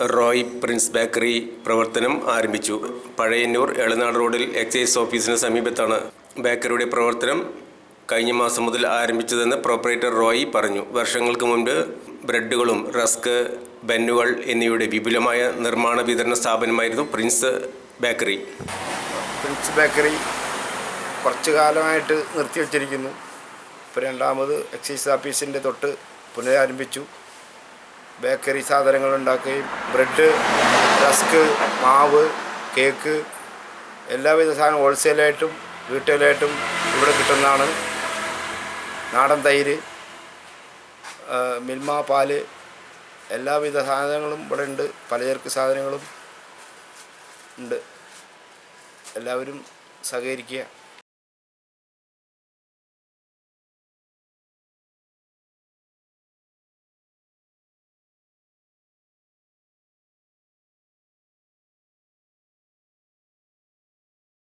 Roy Prince bakery പ്രവർത്തനം ആരംഭിച്ചു. പഴയന്നൂർ എളനാട് റോഡിൽ എക്സൈസ് ഓഫീസിന് സമീപത്താണ് ബേക്കറിയുടെ പ്രവർത്തനം കഴിഞ്ഞ മാസം മുതൽ ആരംഭിച്ചതെന്ന് പ്രൊപ്പറേറ്റർ റോയ് പറഞ്ഞു. വർഷങ്ങൾക്ക് മുൻപ് ബ്രെഡുകളും റസ്ക്, ബന്നുകൾ എന്നിവയുടെ വിപുലമായ നിർമ്മാണ വിതരണ സ്ഥാപനമായിരുന്നു പ്രിൻസ് ബേക്കറി. പ്രിൻസ് ബേക്കറി കുറച്ചു കാലമായിട്ട് നിർത്തിവെച്ചിരിക്കുന്നു. ഇപ്പോൾ രണ്ടാമത് എക്സൈസ് ഓഫീസിൻ്റെ തൊട്ട് പുനരാരംഭിച്ചു. ബേക്കറി സാധനങ്ങൾ ഉണ്ടാക്കുകയും ബ്രെഡ്, റസ്ക്, മാവ്, കേക്ക് എല്ലാവിധ സാധനവും ഹോൾസെയിലായിട്ടും റീറ്റെയിലായിട്ടും ഇവിടെ കിട്ടുന്നതാണ്. നാടൻ തൈര്, മിൽമ പാല്, എല്ലാവിധ സാധനങ്ങളും ഇവിടെ ഉണ്ട്. പലചരക്ക് സാധനങ്ങളും ഉണ്ട്. എല്ലാവരും സഹകരിക്കുക.